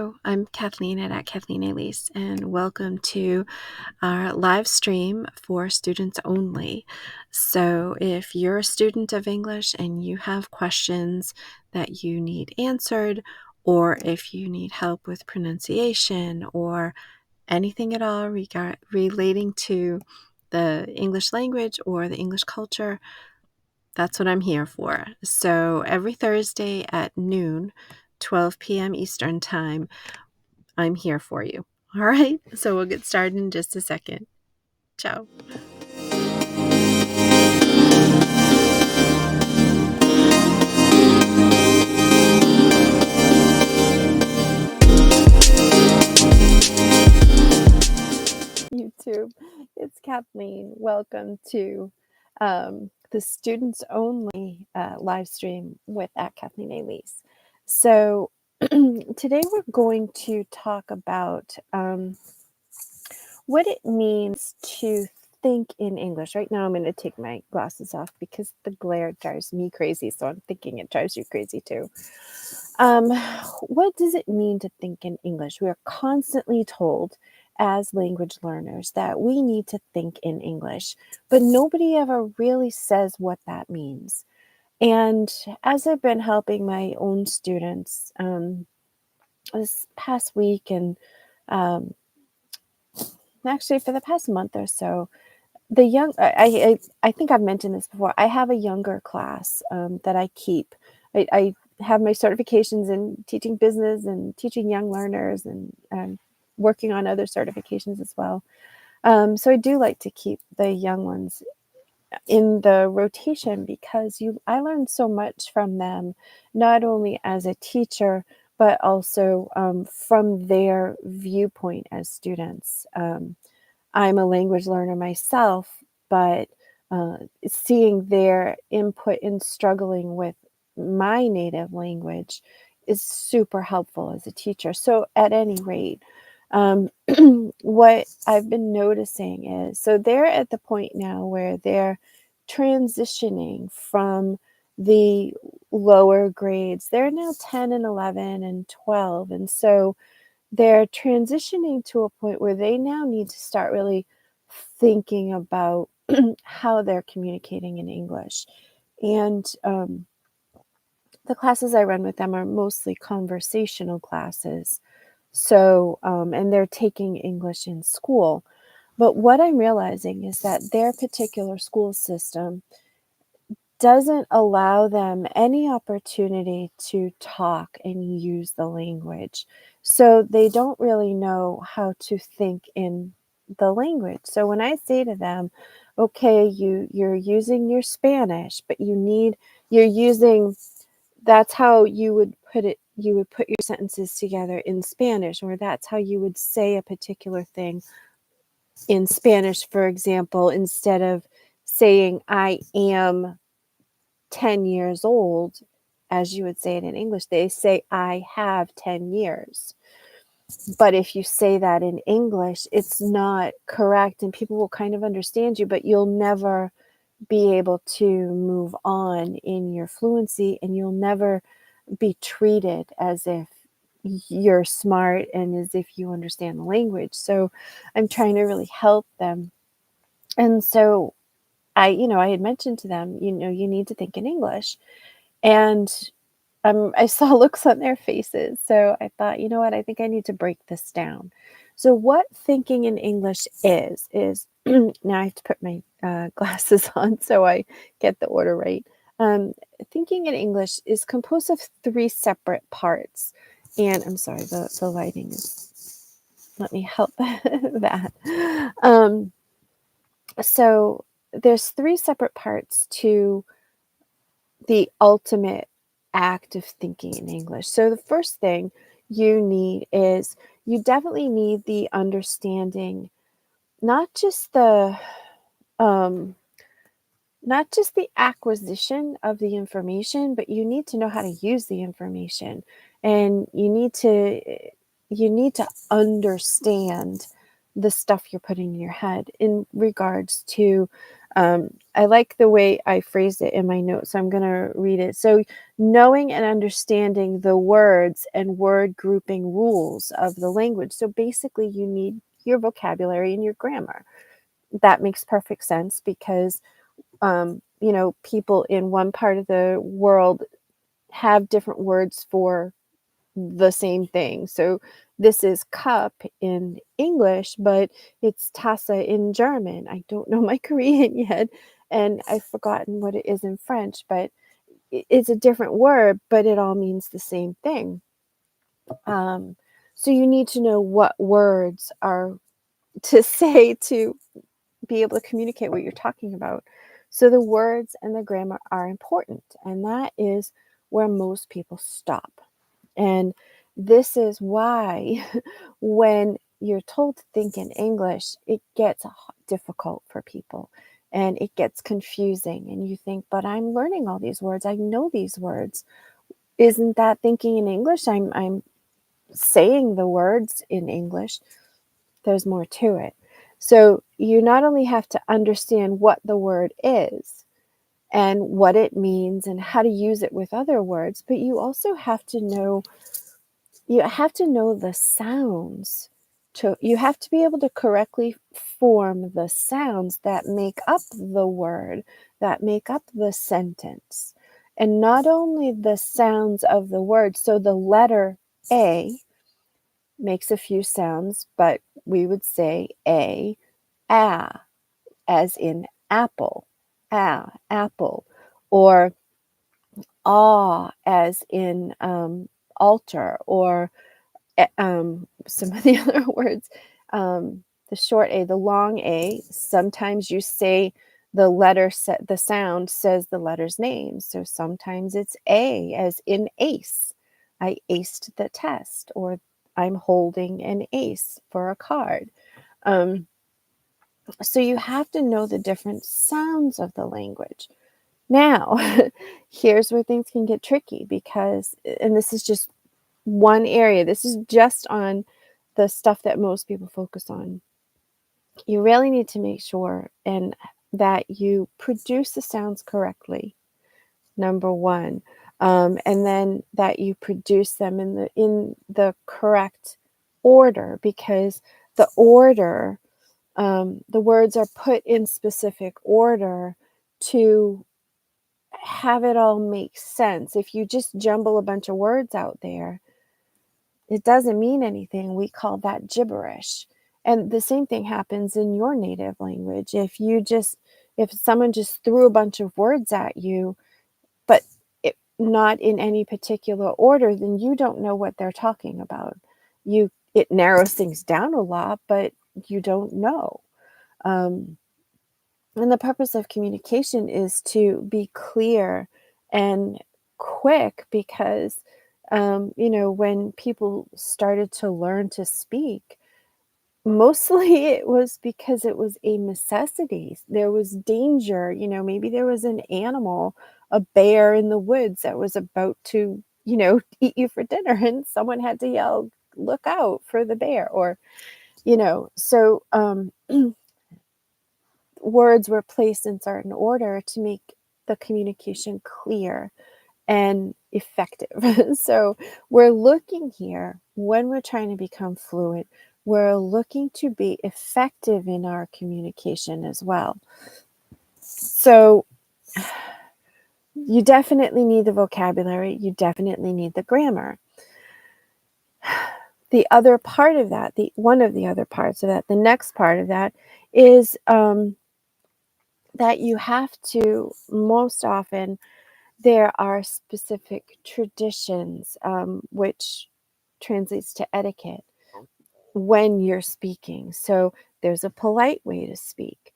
Hello, I'm Kathleen at Kathleen Elise, and welcome to our live stream for students only. So if you're a student of English and you have questions that you need answered, or if you need help with pronunciation or anything at all relating to the English language or the English culture, that's what I'm here for. So every Thursday at noon, 12 p.m. Eastern Time, I'm here for you. All right, so we'll get started in just a second. Ciao. YouTube, it's Kathleen. Welcome to the students only live stream with at Kathleen Elise. So today we're going to talk about what it means to think in English. Right now I'm going to take my glasses off because the glare drives me crazy, so I'm thinking it drives you crazy too. What does it mean to think in English? We are constantly told as language learners that we need to think in English, but nobody ever really says what that means. And as I've been helping my own students this past week and actually for the past month or so, I think I've mentioned this before. I have a younger class that I keep. I have my certifications in teaching business and teaching young learners and working on other certifications as well. So I do like to keep the young ones in the rotation because I learned so much from them, not only as a teacher, but also from their viewpoint as students. I'm a language learner myself, but seeing their input in struggling with my native language is super helpful as a teacher. So at any rate, what I've been noticing is, so they're at the point now where they're transitioning from the lower grades. They're now 10 and 11 and 12. And so they're transitioning to a point where they now need to start really thinking about how they're communicating in English. And the classes I run with them are mostly conversational classes. So, and they're taking English in school. But what I'm realizing is that their particular school system doesn't allow them any opportunity to talk and use the language. So they don't really know how to think in the language. So when I say to them, okay, you're using your Spanish, but you're using, that's how you would put it, you would put your sentences together in Spanish, or that's how you would say a particular thing in Spanish, for example, instead of saying I am 10 years old, as you would say it in English, they say, I have 10 years. But if you say that in English, it's not correct and people will kind of understand you, but you'll never be able to move on in your fluency and you'll never be treated as if you're smart and as if you understand the language. So I'm trying to really help them. And so I had mentioned to them, you need to think in English. And I saw looks on their faces. So I thought, you know what, I think I need to break this down. So what thinking in English is now I have to put my glasses on so I get the order right. Thinking in English is composed of three separate parts. And I'm sorry, the lighting is, let me help that. So there's three separate parts to the ultimate act of thinking in English. So the first thing you need is you definitely need the understanding, not just the acquisition of the information, but you need to know how to use the information, and you need to understand the stuff you're putting in your head in regards to I like the way I phrased it in my notes, so I'm going to read it. So, knowing and understanding the words and word grouping rules of the language. So, basically, you need your vocabulary and your grammar. That makes perfect sense because, people in one part of the world have different words for the same thing. So this is cup in English, but it's Tasse in German. I don't know my Korean yet, and I've forgotten what it is in French, but it's a different word, but it all means the same thing. Um, so you need to know what words are to say to be able to communicate what you're talking about. So the words and the grammar are important, and that is where most people stop. And this is why when you're told to think in English, it gets difficult for people and it gets confusing. And you think, but I'm learning all these words. I know these words. Isn't that thinking in English? I'm saying the words in English. There's more to it. So you not only have to understand what the word is and what it means and how to use it with other words, but you also have to know the sounds. You have to be able to correctly form the sounds that make up the word, that make up the sentence. And not only the sounds of the word, so the letter A makes a few sounds, but we would say as in apple, apple, or as in altar, or some of the other words, the short A, the long A, sometimes you say the sound says the letter's name. So sometimes it's A, as in ace. I aced the test, or I'm holding an ace for a card. So you have to know the different sounds of the language. Now, here's where things can get tricky because, and this is just one area, this is just on the stuff that most people focus on. You really need to make sure and that you produce the sounds correctly, number one, and then that you produce them in the correct order, because the order, the words are put in specific order to have it all make sense. If you just jumble a bunch of words out there, it doesn't mean anything. We call that gibberish. And the same thing happens in your native language. If someone just threw a bunch of words at you, but not in any particular order, then you don't know what they're talking about. It narrows things down a lot, but you don't know. And the purpose of communication is to be clear and quick, because, when people started to learn to speak, mostly it was because it was a necessity. There was danger, maybe there was an animal, a bear in the woods that was about to, eat you for dinner, and someone had to yell, look out for the bear, or, so words were placed in certain order to make the communication clear and effective. So we're looking here, when we're trying to become fluent, we're looking to be effective in our communication as well. So you definitely need the vocabulary, you definitely need the grammar. The other part of that, one of the other parts of that, the next part of that is that you have to, most often, there are specific traditions, which translates to etiquette, when you're speaking. So there's a polite way to speak.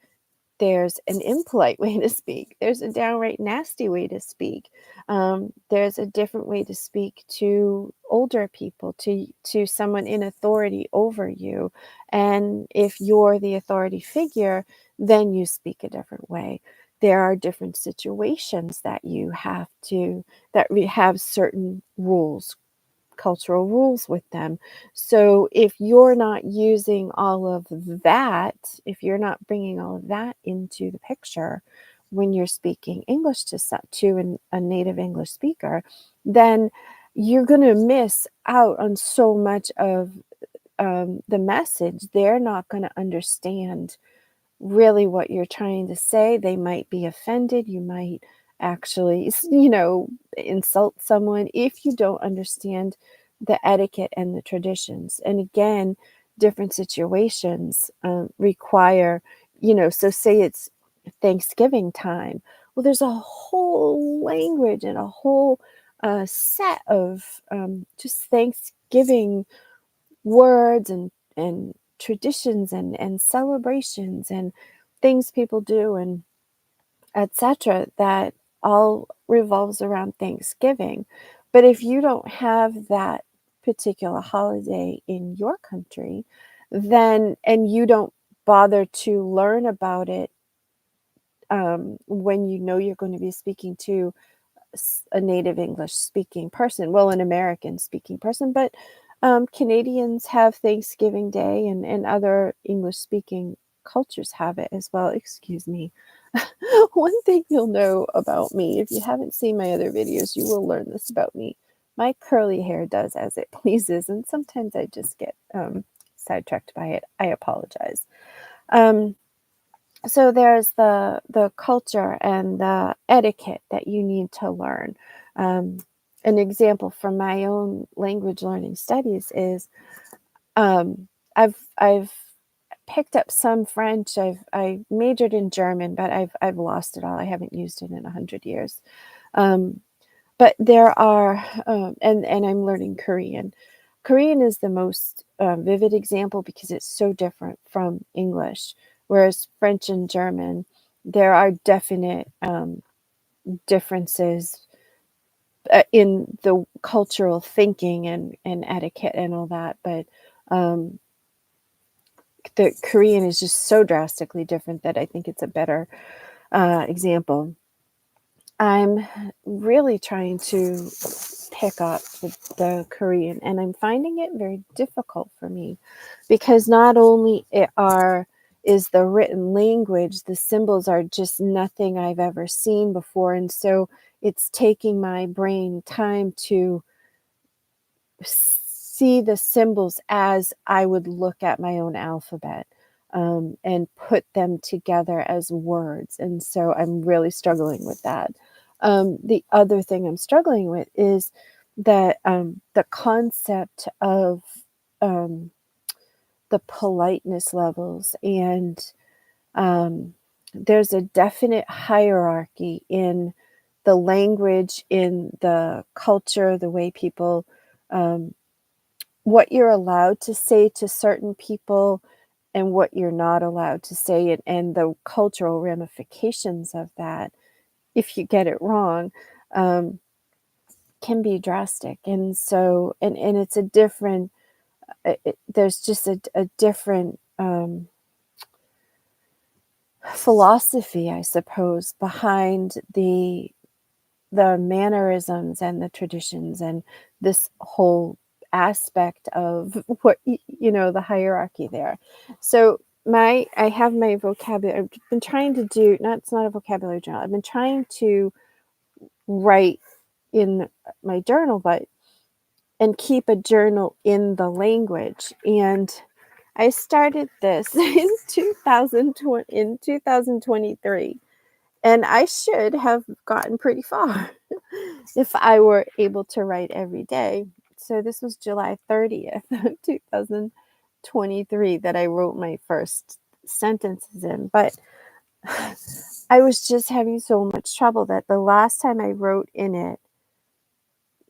There's an impolite way to speak. There's a downright nasty way to speak. There's a different way to speak to older people, to someone in authority over you. And if you're the authority figure, then you speak a different way. There are different situations that we have certain rules cultural rules with them. So if you're not using all of that, if you're not bringing all of that into the picture when you're speaking English a native English speaker, then you're going to miss out on so much of the message. They're not going to understand really what you're trying to say. They might be offended. You might actually, insult someone if you don't understand the etiquette and the traditions. And again, different situations require, so say it's Thanksgiving time. Well, there's a whole language and a whole set of just Thanksgiving words and traditions and celebrations and things people do and etc. that all revolves around Thanksgiving. But if you don't have that particular holiday in your country, then and you don't bother to learn about it when you know you're going to be speaking to a native English speaking person, well, an American speaking person, but Canadians have Thanksgiving Day and other English speaking cultures have it as well. Excuse me. One thing you'll know about me, if you haven't seen my other videos, you will learn this about me. My curly hair does as it pleases, and sometimes I just get sidetracked by it. I apologize. Um, so there's the culture and the etiquette that you need to learn. An example from my own language learning studies is I've picked up some French. I majored in German, but I've lost it all. I haven't used it in 100 years. Um, but there are and I'm learning Korean. Korean is the most vivid example because it's so different from English. Whereas French and German, there are definite differences in the cultural thinking and etiquette and all that. But um, the Korean is just so drastically different that I think it's a better example. I'm really trying to pick up the Korean, and I'm finding it very difficult for me because not only is the written language, the symbols are just nothing I've ever seen before, and so it's taking my brain time to see the symbols as I would look at my own alphabet and put them together as words. And so I'm really struggling with that. The other thing I'm struggling with is that the concept of um, the politeness levels, and there's a definite hierarchy in the language, in the culture, the way people what you're allowed to say to certain people and what you're not allowed to say, and the cultural ramifications of that, if you get it wrong, um, can be drastic. And so, and it's a different, there's just a different philosophy, I suppose, behind the mannerisms and the traditions and this whole aspect of the hierarchy there. So I have my vocabulary. I've been trying to do, not, it's not a vocabulary journal. I've been trying to write in my journal, but and keep a journal in the language. And I started this in 2023. And I should have gotten pretty far if I were able to write every day. So this was July 30th, 2023 that I wrote my first sentences in. But I was just having so much trouble that the last time I wrote in it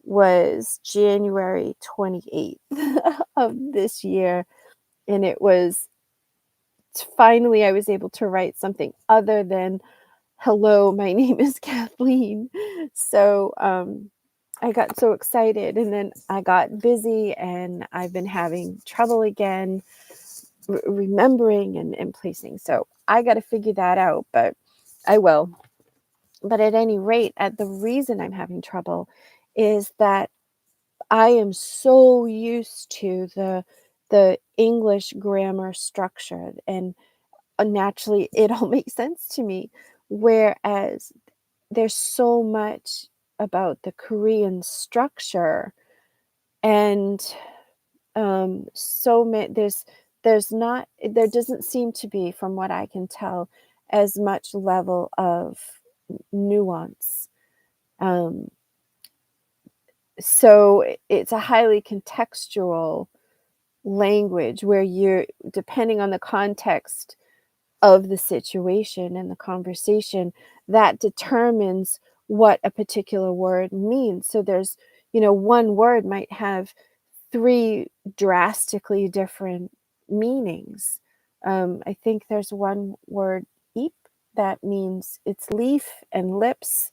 was January 28th of this year. And it was finally I was able to write something other than hello, my name is Kathleen. So I got so excited, and then I got busy, and I've been having trouble again remembering and placing. So I got to figure that out, but I will. But at any rate, the reason I'm having trouble is that I am so used to the English grammar structure, and naturally it all makes sense to me. Whereas there's so much about the Korean structure, and so many there's not there doesn't seem to be, from what I can tell, as much level of nuance. Um, so it's a highly contextual language where you're depending on the context of the situation and the conversation, that determines what a particular word means. So there's, one word might have three drastically different meanings. I think there's one word, "eep," that means it's leaf and lips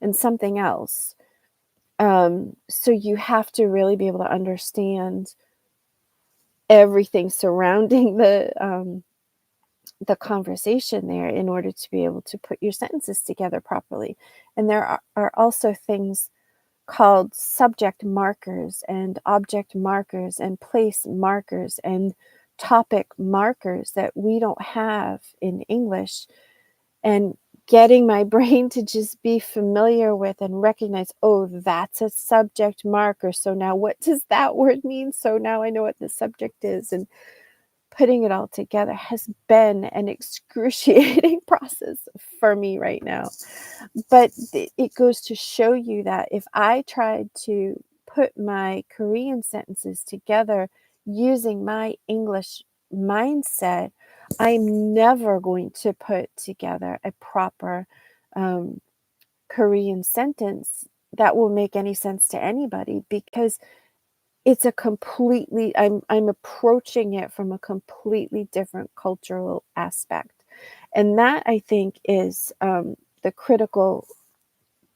and something else. So you have to really be able to understand everything surrounding the conversation there in order to be able to put your sentences together properly. And there are also things called subject markers and object markers and place markers and topic markers that we don't have in English. And getting my brain to just be familiar with and recognize, oh, that's a subject marker. So now what does that word mean? So now I know what the subject is. And putting it all together has been an excruciating process for me right now. But it goes to show you that if I tried to put my Korean sentences together using my English mindset, I'm never going to put together a proper um, Korean sentence that will make any sense to anybody, because it's a completely I'm approaching it from a completely different cultural aspect. And that, I think, is the critical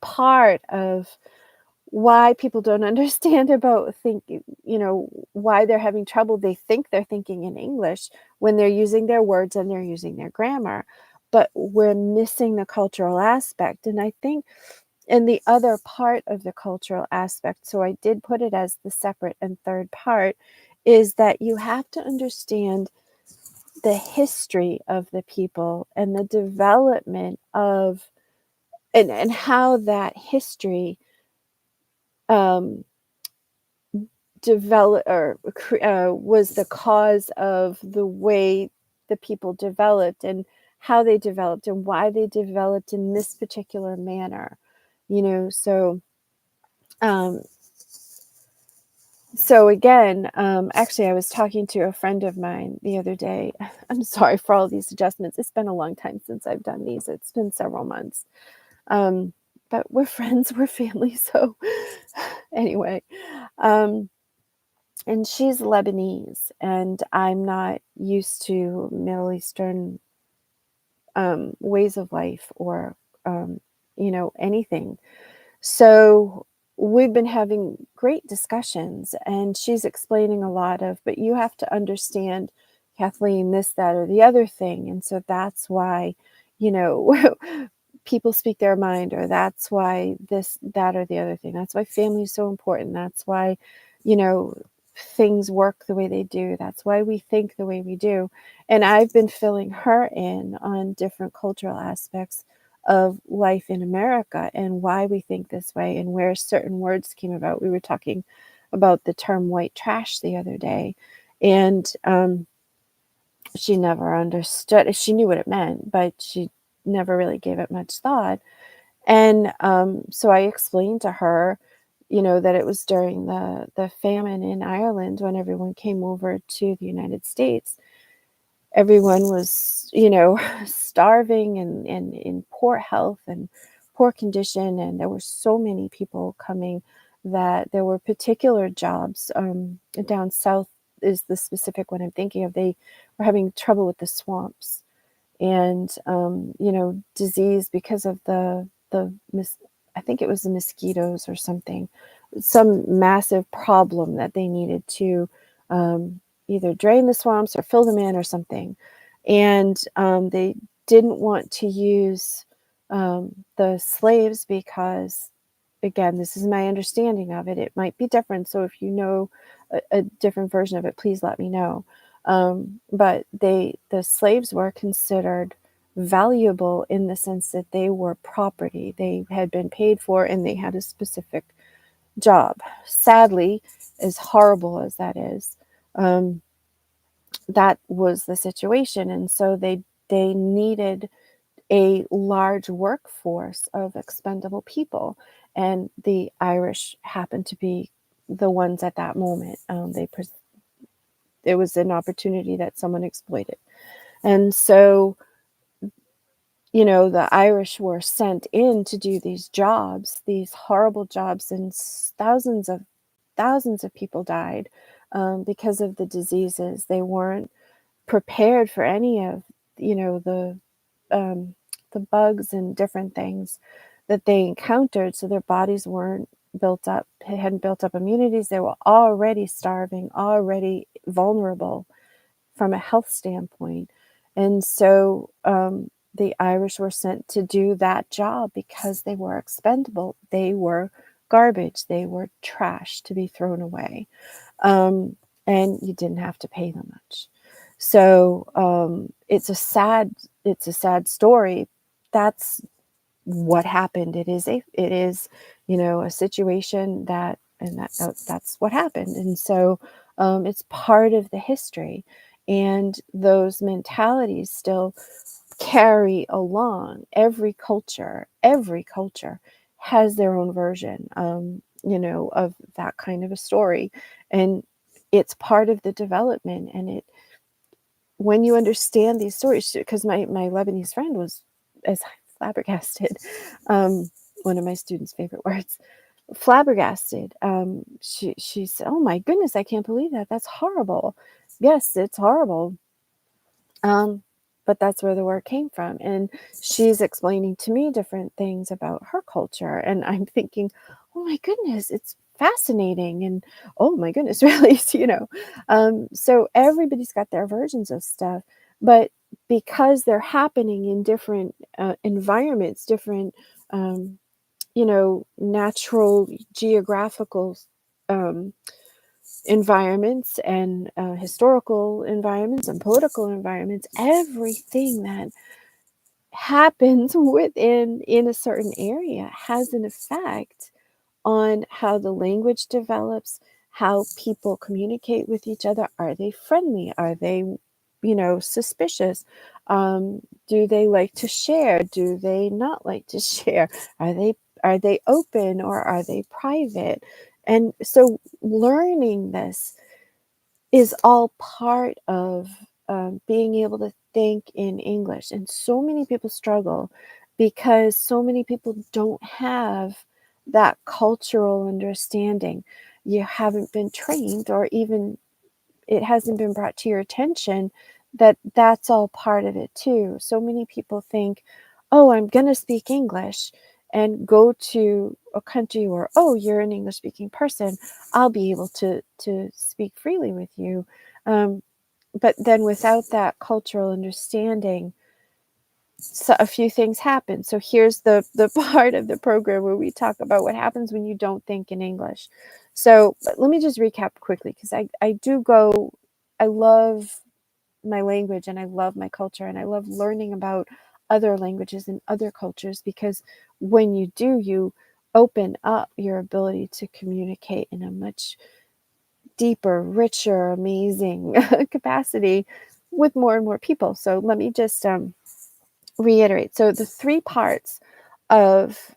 part of why people don't understand about thinking, why they're having trouble. They think they're thinking in English when they're using their words and they're using their grammar, but we're missing the cultural aspect. And I think, and the other part of the cultural aspect, so I did put it as the separate and third part, is that you have to understand the history of the people and the development of, and how that history um, develop or was the cause of the way the people developed, and how they developed and why they developed in this particular manner. So um, So again, actually, I was talking to a friend of mine the other day. I'm sorry for all these adjustments. It's been a long time since I've done these. It's been several months. Um, but we're friends, we're family. So anyway, um, and she's Lebanese, and I'm not used to Middle Eastern ways of life, or anything. So we've been having great discussions, and she's explaining a lot of, but you have to understand, Kathleen, this, that, or the other thing. And so that's why, you know, people speak their mind, or that's why this, that, or the other thing. That's why family is so important. That's why, you know, things work the way they do. That's why we think the way we do. And I've been filling her in on different cultural aspects of life in America and why we think this way and where certain words came about. We were talking about the term white trash the other day, and she never understood. She knew what it meant, but she never really gave it much thought. And so I explained to her, that it was during the famine in Ireland when everyone came over to the United States. Everyone was, starving and in poor health and poor condition. And there were so many people coming that there were particular jobs. Down south is the specific one I'm thinking of. They were having trouble with the swamps, and disease because of I think it was the mosquitoes or something, some massive problem that they needed to either drain the swamps or fill them in or something. And they didn't want to use the slaves because again, this is my understanding of it. It might be different. So if you know a different version of it, please let me know. But the slaves were considered valuable in the sense that they were property. They had been paid for and they had a specific job. Sadly, as horrible as that is, that was the situation. And so they needed a large workforce of expendable people. And the Irish happened to be the ones at that moment. It was an opportunity that someone exploited. And so, the Irish were sent in to do these jobs, these horrible jobs, and thousands of people died because of the diseases. They weren't prepared for any of, um, the bugs and different things that they encountered. So their bodies weren't built up, hadn't built up immunities. They were already starving, already vulnerable from a health standpoint. And so the Irish were sent to do that job because they were expendable. They were garbage. They were trash to be thrown away. And you didn't have to pay them much. So it's a sad story. That's what happened. It is a situation that's what happened. And so it's part of the history, and those mentalities still carry along. Every culture has their own version, of that kind of a story, and it's part of the development. And when you understand these stories, because my Lebanese friend was as flabbergasted, one of my students' favorite words, flabbergasted. She said, "Oh my goodness, I can't believe that. That's horrible." Yes, it's horrible. But that's where the word came from. And she's explaining to me different things about her culture. And I'm thinking, oh my goodness, it's fascinating. And oh my goodness, really, So everybody's got their versions of stuff. But because they're happening in different environments, different, natural geographical um, environments and historical environments and political environments, everything that happens in a certain area has an effect on how the language develops, how people communicate with each other. Are they friendly? Are they, suspicious? Do they like to share? Do they not like to share? Are they open or are they private? And so learning this is all part of being able to think in English. And so many people struggle because so many people don't have that cultural understanding. You haven't been trained, or even it hasn't been brought to your attention that that's all part of it too. So many people think, oh, I'm going to speak English and go to a country where, oh, you're an English speaking person, I'll be able to speak freely with you. But then without that cultural understanding, so a few things happen. So here's the part of the program where we talk about what happens when you don't think in English. So let me just recap quickly, because I love my language and I love my culture and I love learning about other languages and other cultures, because when you do, you open up your ability to communicate in a much deeper, richer, amazing capacity with more and more people. So let me just reiterate. So the three parts of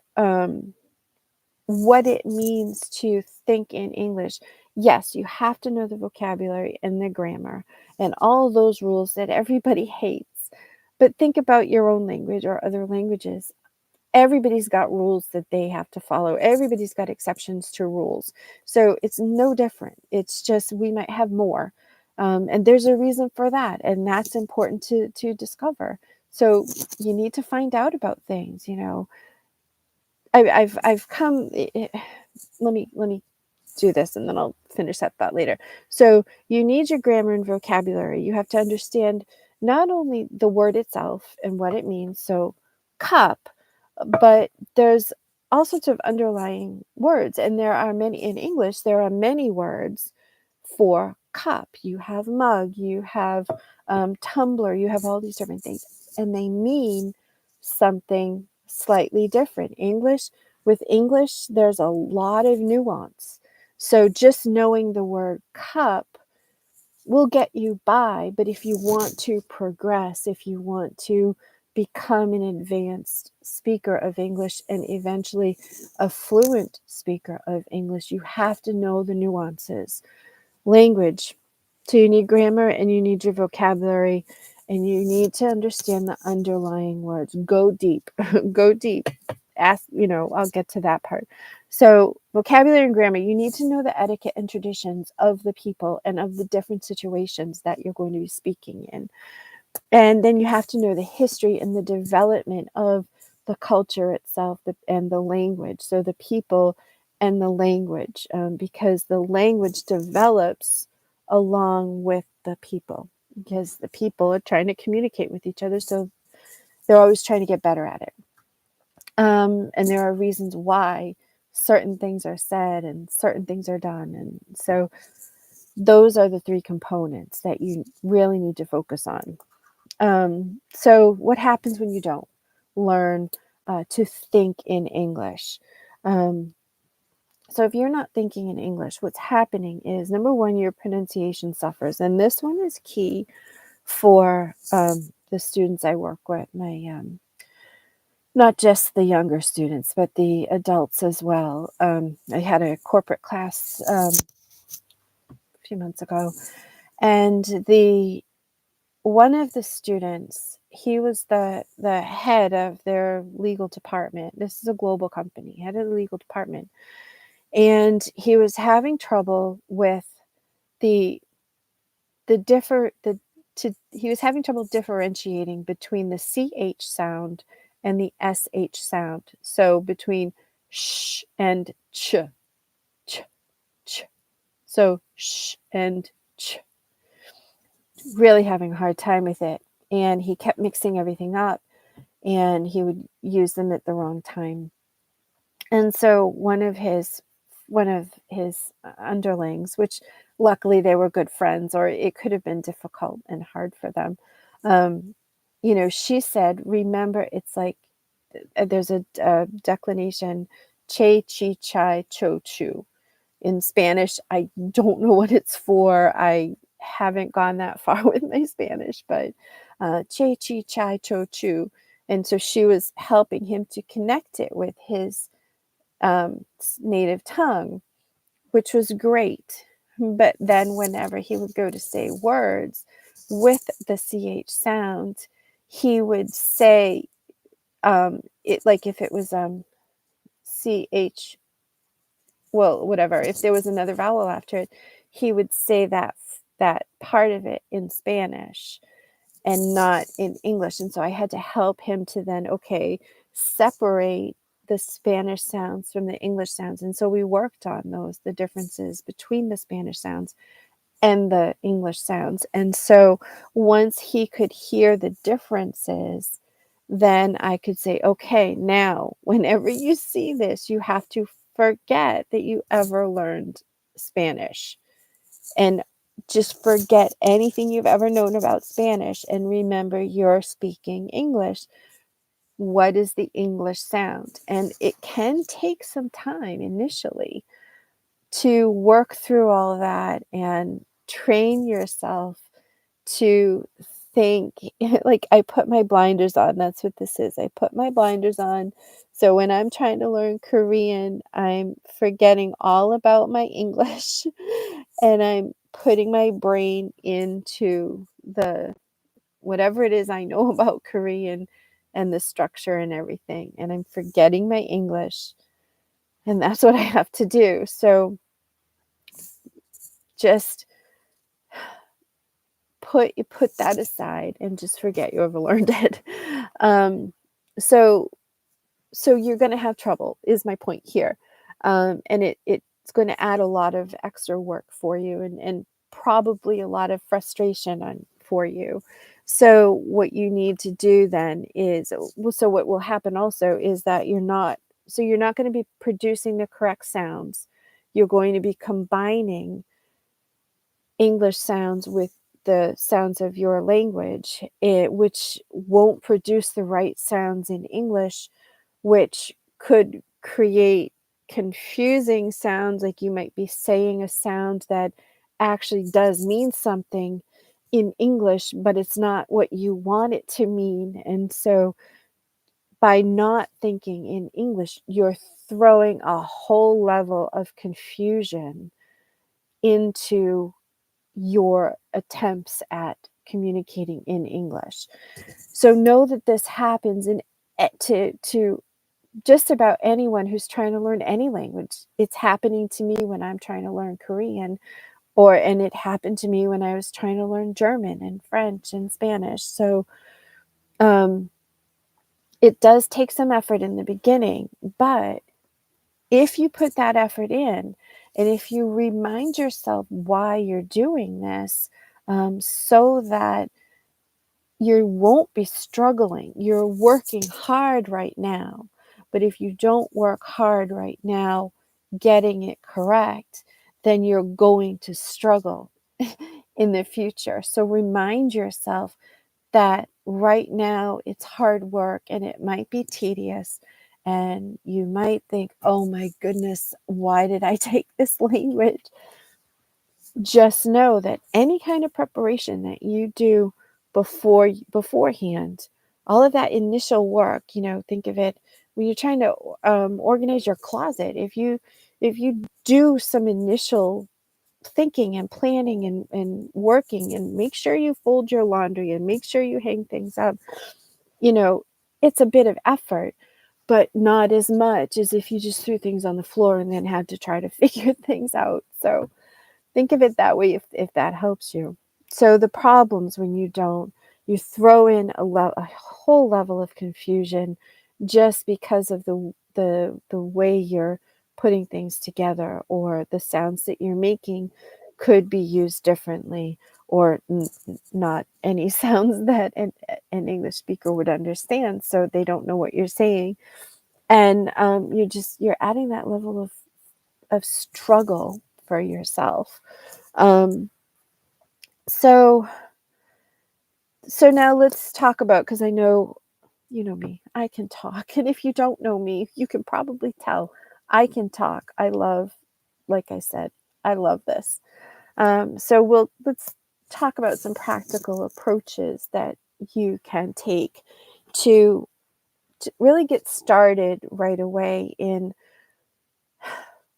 what it means to think in English. Yes, you have to know the vocabulary and the grammar and all those rules that everybody hates. But think about your own language or other languages. Everybody's got rules that they have to follow. Everybody's got exceptions to rules. So it's no different. It's just we might have more. And there's a reason for that. And that's important to discover. So you need to find out about things, I've come. Let me do this, and then I'll finish that thought later. So you need your grammar and vocabulary. You have to understand not only the word itself and what it means. So cup, but there's all sorts of underlying words. And there are many in English, there are many words for cup. You have mug, you have tumbler, you have all these different things, and they mean something slightly different. With English, there's a lot of nuance. So just knowing the word cup will get you by, but if you want to progress, if you want to become an advanced speaker of English and eventually a fluent speaker of English, you have to know the nuances. Language. So you need grammar and you need your vocabulary and you need to understand the underlying words. Go deep. Go deep. I'll get to that part. So vocabulary and grammar, you need to know the etiquette and traditions of the people and of the different situations that you're going to be speaking in. And then you have to know the history and the development of the culture itself and the language. So the people and the language, because the language develops along with the people, because the people are trying to communicate with each other. So they're always trying to get better at it. And there are reasons why certain things are said and certain things are done. And so those are the three components that you really need to focus on. So what happens when you don't learn to think in English? So if you're not thinking in English, what's happening is, number one, your pronunciation suffers. And this one is key for the students I work with, not just the younger students, but the adults as well. I had a corporate class a few months ago, and one of the students, he was the head of their legal department. This is a global company, head of the legal department. And he was having trouble with he was having trouble differentiating between the CH sound and the SH sound. So between sh and ch, ch, ch. So sh and ch. Really having a hard time with it. And he kept mixing everything up and he would use them at the wrong time. And so one of his underlings, which luckily they were good friends, or it could have been difficult and hard for them, she said, remember, it's like there's a declination, che, chi, chai, cho, chu. In Spanish, I don't know what it's for. I haven't gone that far with my Spanish, but che, chi, chai, cho, chu. And so she was helping him to connect it with his native tongue, which was great. But then whenever he would go to say words with the CH sound, he would say it like if it was CH, well, whatever, if there was another vowel after it, he would say that part of it in Spanish and not in English. And so I had to help him to then, separate the Spanish sounds from the English sounds. And so we worked on the differences between the Spanish sounds and the English sounds. And so once he could hear the differences, then I could say, okay, now, whenever you see this, you have to forget that you ever learned Spanish and just forget anything you've ever known about Spanish and remember you're speaking English. What is the English sound? And it can take some time initially to work through all of that and train yourself to think. Like, I put my blinders on. That's what this is. I put my blinders on. So when I'm trying to learn Korean, I'm forgetting all about my English and I'm putting my brain into the whatever it is I know about Korean and the structure and everything. And I'm forgetting my English. And that's what I have to do. So just put that aside and just forget you ever learned it. So you're going to have trouble, is my point here. And it's going to add a lot of extra work for you and probably a lot of frustration for you. So what you need to do then is, so what will happen also is that you're not So you're not going to be producing the correct sounds. You're going to be combining English sounds with the sounds of your language, which won't produce the right sounds in English, which could create confusing sounds. Like you might be saying a sound that actually does mean something in English, but it's not what you want it to mean. And so by not thinking in English, you're throwing a whole level of confusion into your attempts at communicating in English. So know that this happens to just about anyone who's trying to learn any language. It's happening to me when I'm trying to learn Korean, and it happened to me when I was trying to learn German and French and Spanish. So um, it does take some effort in the beginning, but if you put that effort in, and if you remind yourself why you're doing this, so that you won't be struggling. You're working hard right now, but if you don't work hard right now getting it correct, then you're going to struggle in the future. So remind yourself that right now it's hard work and it might be tedious. And you might think, oh my goodness, why did I take this language? Just know that any kind of preparation that you do beforehand, all of that initial work, think of it when you're trying to organize your closet. If you do some initial thinking and planning and working, and make sure you fold your laundry and make sure you hang things up, it's a bit of effort, but not as much as if you just threw things on the floor and then had to try to figure things out. So think of it that way if that helps you. So the problems when you don't, you throw in a whole level of confusion just because of the way you're putting things together, or the sounds that you're making could be used differently, or not any sounds that an English speaker would understand, so they don't know what you're saying. And you're adding that level of struggle for yourself. Um, so so now let's talk about, because I know you know me, I can talk. And if you don't know me, you can probably tell I can talk. Like I said, I love this. So let's talk about some practical approaches that you can take to really get started right away in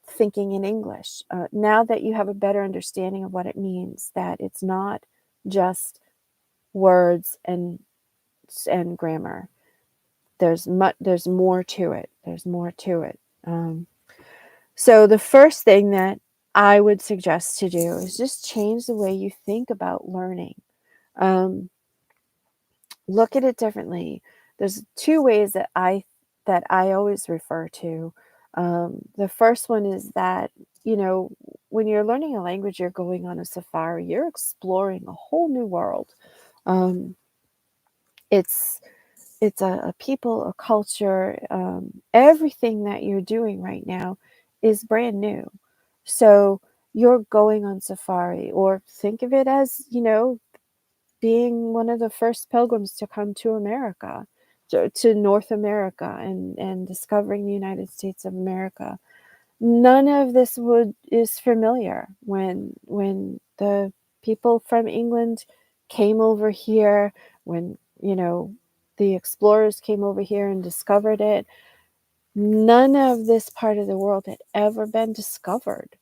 thinking in English. Now that you have a better understanding of what it means, that it's not just words and grammar. There's more to it. There's more to it. So the first thing that I would suggest to do is just change the way you think about learning. Um, Look at it differently. There's two ways that I always refer to. The first one is that, when you're learning a language, you're going on a safari. You're exploring a whole new world. Um, it's it's a people, a culture. Everything that you're doing right now is brand new. So you're going on safari, or think of it as, being one of the first pilgrims to come to America, to North America, and discovering the United States of America. None of this is familiar when the people from England came over here, when the explorers came over here and discovered it. None of this part of the world had ever been discovered.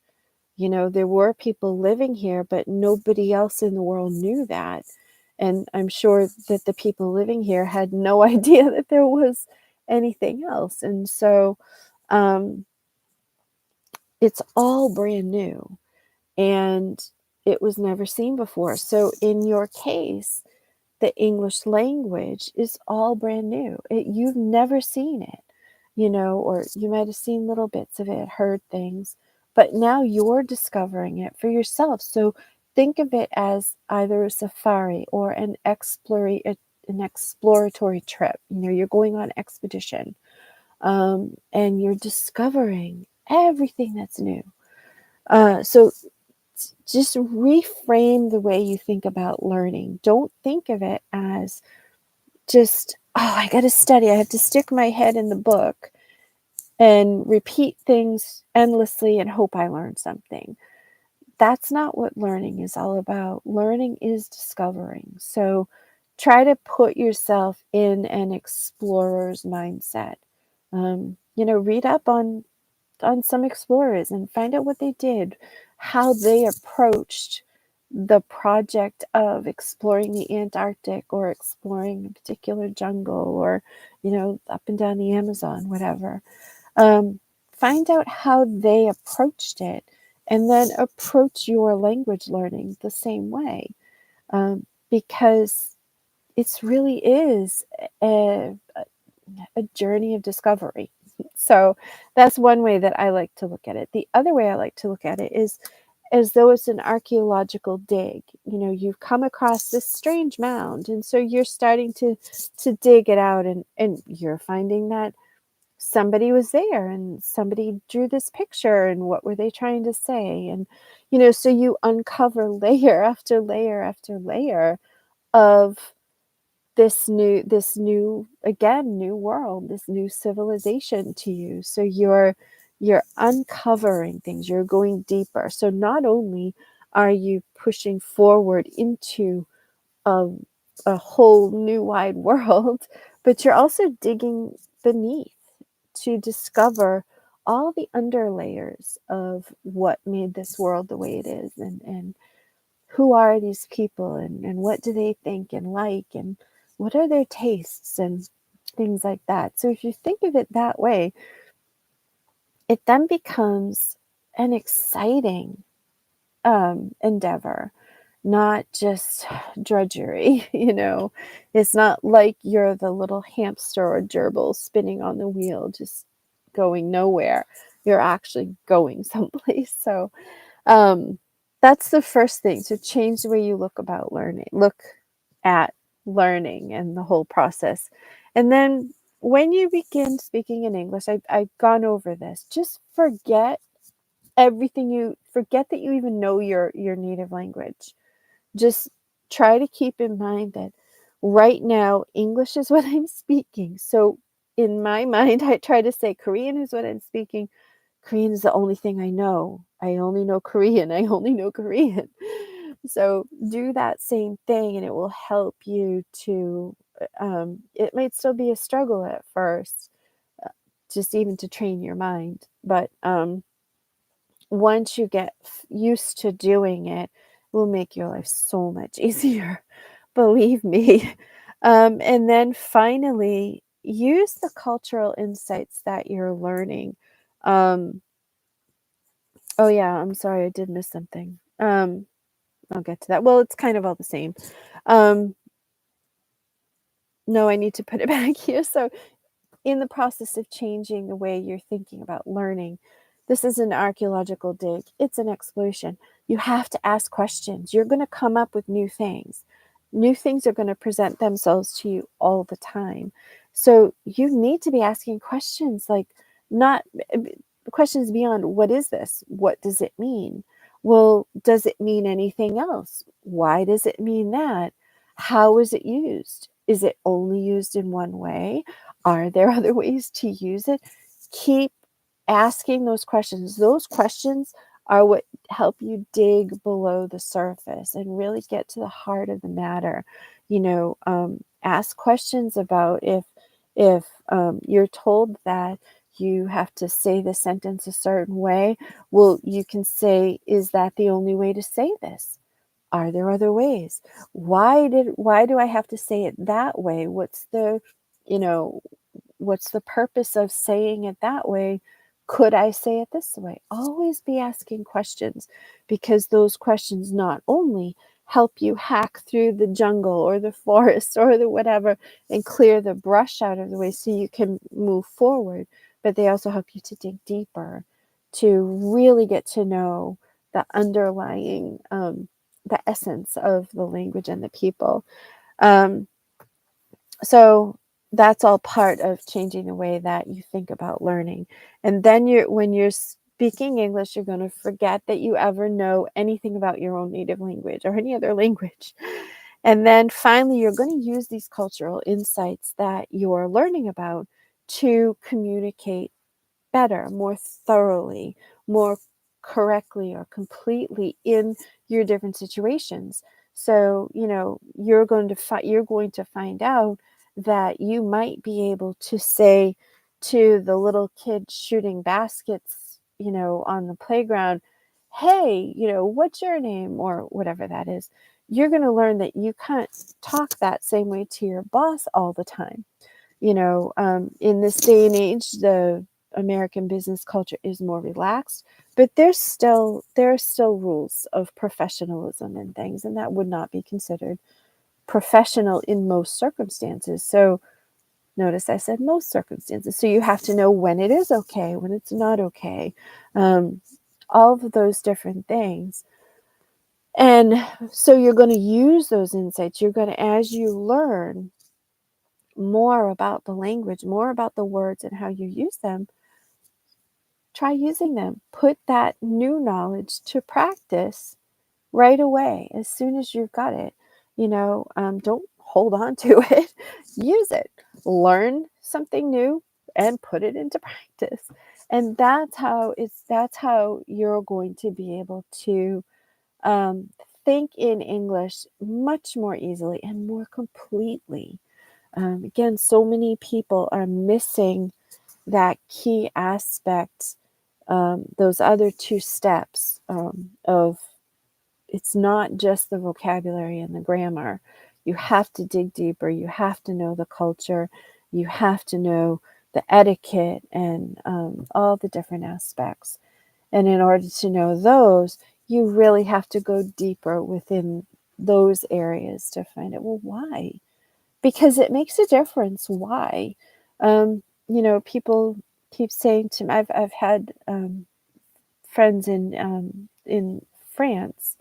There were people living here, but nobody else in the world knew that. And I'm sure that the people living here had no idea that there was anything else. And so it's all brand new, and it was never seen before. So in your case, the English language is all brand new. You've never seen it, or you might have seen little bits of it, heard things, but now you're discovering it for yourself. So think of it as either a safari or an exploratory trip. You're going on expedition. and you're discovering everything that's new. So just reframe the way you think about learning. Don't think of it as just, oh, I got to study. I have to stick my head in the book and repeat things endlessly and hope I learn something. That's not what learning is all about. Learning is discovering. So try to put yourself in an explorer's mindset. Read up on some explorers and find out what they did, how they approached the project of exploring the Antarctic or exploring a particular jungle or, up and down the Amazon, whatever. Find out how they approached it and then approach your language learning the same way, because it really is a journey of discovery. So that's one way that I like to look at it. The other way I like to look at it is as though it's an archaeological dig. You've come across this strange mound, and so you're starting to dig it out, and you're finding that somebody was there and somebody drew this picture, and what were they trying to say? And so you uncover layer after layer after layer of this new again new world, this new civilization to you. So you're uncovering things, you're going deeper. So not only are you pushing forward into a, a whole new wide world, but you're also digging beneath to discover all the underlayers of what made this world the way it is, and who are these people, and what do they think and like, and what are their tastes and things like that. So if you think of it that way, it then becomes an exciting endeavor, not just drudgery. It's not like you're the little hamster or gerbil spinning on the wheel just going nowhere. You're actually going someplace. So that's the first thing. So change the way you look at learning and the whole process. And then when you begin speaking in English, I've gone over this. Just forget that you even know your native language. Just try to keep in mind that right now English is what I'm speaking. So in my mind, I try to say Korean is what I'm speaking. Korean is the only thing I know. I only know Korean. I only know Korean. So do that same thing, and it will help you to. It might still be a struggle at first, just even to train your mind. But once you get used to doing it, will make your life so much easier. Believe me. And then finally, use the cultural insights that you're learning. Um, Oh, yeah, I'm sorry, I did miss something. I'll get to that. Well, it's kind of all the same. Um, no, I need to put it back here. So in the process of changing the way you're thinking about learning, this is an archaeological dig. It's an exploration. You have to ask questions. You're going to come up with new things. New things are going to present themselves to you all the time. So you need to be asking questions, like not questions beyond what is this? What does it mean? Well, does it mean anything else? Why does it mean that? How is it used? Is it only used in one way? Are there other ways to use it? Keep asking those questions. Those questions are what help you dig below the surface and really get to the heart of the matter. Ask questions about if you're told that you have to say the sentence a certain way. Well, you can say, is that the only way to say this? Are there other ways? Why do I have to say it that way? You know, what's the purpose of saying it that way? Could I say it this way? Always be asking questions, because those questions not only help you hack through the jungle or the forest or the whatever and clear the brush out of the way so you can move forward, but they also help you to dig deeper, to really get to know the underlying, the essence of the language and the people. Um, so that's all part of changing the way that you think about learning. And then when you're speaking English, you're going to forget that you ever know anything about your own native language or any other language. And then finally, you're going to use these cultural insights that you're learning about to communicate better, more thoroughly, more correctly or completely in your different situations. So, you're going to find out that you might be able to say to the little kid shooting baskets, on the playground, "Hey, what's your name?" or whatever that is. You're going to learn that you can't talk that same way to your boss all the time. In this day and age, the American business culture is more relaxed, but there are still rules of professionalism and things, and that would not be considered professional in most circumstances. So notice I said most circumstances. So you have to know when it is okay, when it's not okay, um, all of those different things. And so you're going to use those insights. You're going to, as you learn more about the language, more about the words and how you use them, try using them. Put that new knowledge to practice right away as soon as you've got it. Don't hold on to it. Use it. Learn something new and put it into practice. And that's how you're going to be able to um, think in English much more easily and more completely. Again, so many people are missing that key aspect, those other two steps of it's not just the vocabulary and the grammar. You have to dig deeper. You have to know the culture. You have to know the etiquette and all the different aspects. And in order to know those, you really have to go deeper within those areas to find out, well, why? Because it makes a difference. Why? People keep saying to me, I've had friends in France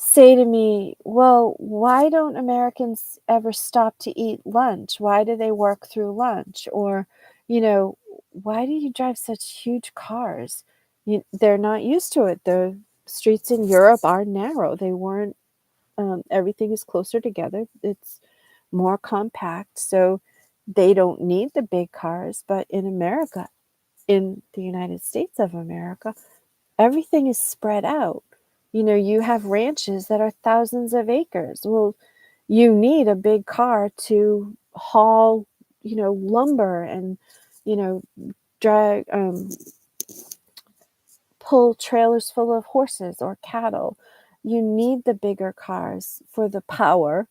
say to me, "Well, why don't Americans ever stop to eat lunch? Why do they work through lunch? Or, you know, why do you drive such huge cars? They're not used to it. The streets in Europe are narrow. They weren't. Everything is closer together. It's more compact, so they don't need the big cars. But in America, in the United States of America, everything is spread out. You have ranches that are thousands of acres. Well, you need a big car to haul, lumber and, you know, drag, pull trailers full of horses or cattle. You need the bigger cars for the power,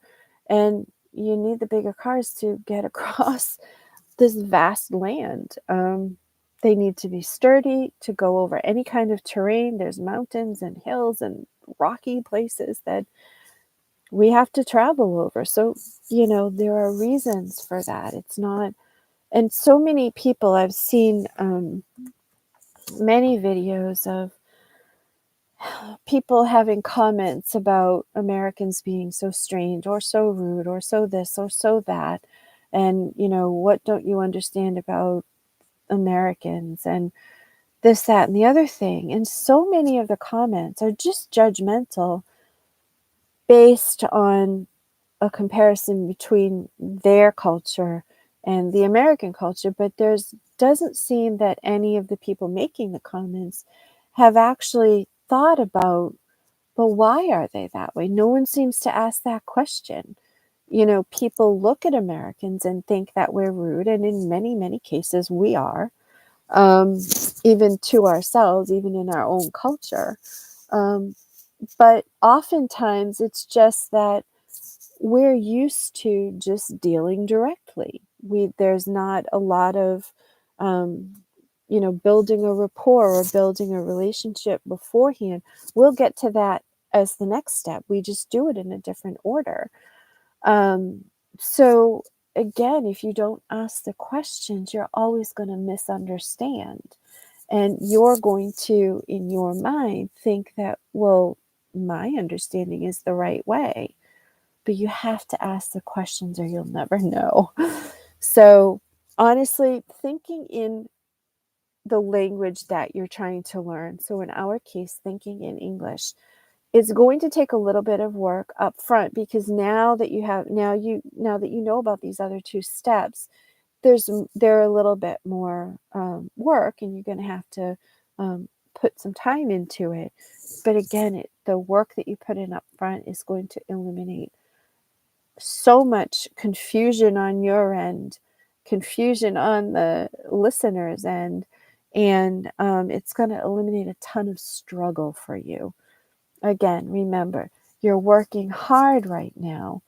and you need the bigger cars to get across this vast land. They need to be sturdy to go over any kind of terrain. There's mountains and hills and rocky places that we have to travel over. So, there are reasons for that. It's not, and so many people, I've seen many videos of people having comments about Americans being so strange or so rude or so this or so that. And, what don't you understand about Americans and this, that, and the other thing. And so many of the comments are just judgmental based on a comparison between their culture and the American culture. But there's doesn't seem that any of the people making the comments have actually thought about, but why are they that way? No one seems to ask that question. People look at Americans and think that we're rude, and in many, many cases we are, um, even to ourselves, even in our own culture. Um, but oftentimes it's just that we're used to just dealing directly. There's not a lot of, building a rapport or building a relationship beforehand. We'll get to that as the next step. We just do it in a different order. Um, so again, if you don't ask the questions, you're always going to misunderstand. And you're going to, in your mind, think that, well, my understanding is the right way. But you have to ask the questions or you'll never know. So, honestly, thinking in the language that you're trying to learn, so in our case, thinking in English, is going to take a little bit of work up front because now that you know about these other 2 steps, they're a little bit more, work, and you're gonna have to, put some time into it. But again, the work that you put in up front is going to eliminate so much confusion on your end, confusion on the listener's end, and it's going to eliminate a ton of struggle for you. Again, remember, you're working hard right now.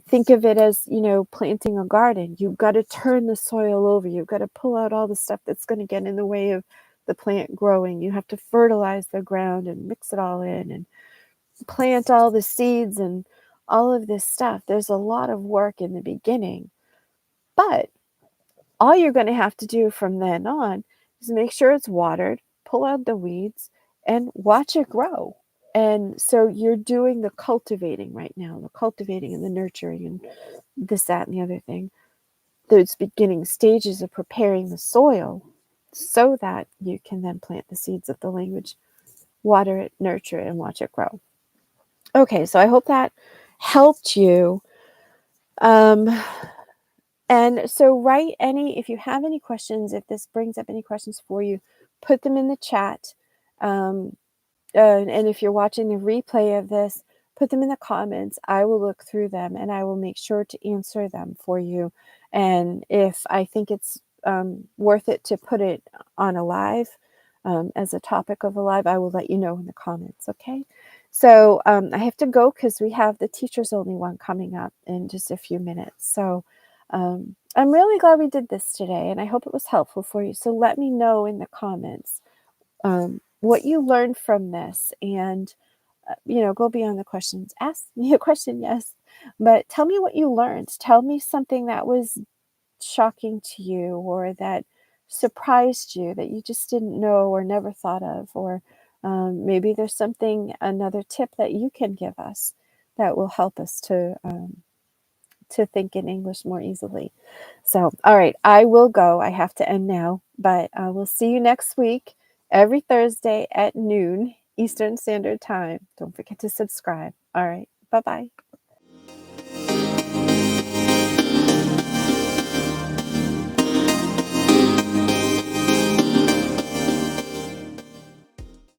Think of it as, planting a garden. You've got to turn the soil over. You've got to pull out all the stuff that's going to get in the way of the plant growing. You have to fertilize the ground and mix it all in and plant all the seeds and all of this stuff. There's a lot of work in the beginning, but all you're going to have to do from then on is make sure it's watered, pull out the weeds, and watch it grow. And so you're doing the cultivating right now, the cultivating and the nurturing and this, that, and the other thing. Those beginning stages of preparing the soil so that you can then plant the seeds of the language, water it, nurture it, and watch it grow. Okay, so I hope that helped you. Um, and so if you have any questions, if this brings up any questions for you, put them in the chat. Um, and if you're watching the replay of this, put them in the comments. I will look through them and I will make sure to answer them for you. And if I think it's worth it to put it on a live, as a topic of a live, I will let you know in the comments. Okay. So I have to go because we have the teachers only one coming up in just a few minutes. So I'm really glad we did this today and I hope it was helpful for you. So let me know in the comments what you learned from this, and go beyond the questions. Ask me a question, yes, but tell me what you learned. Tell me something that was shocking to you or that surprised you that you just didn't know or never thought of, or maybe there's another tip that you can give us that will help us to think in English more easily. So, all right, I will go. I have to end now, but we'll see you next week, every Thursday at noon Eastern Standard Time. Don't forget to subscribe. All right, bye bye.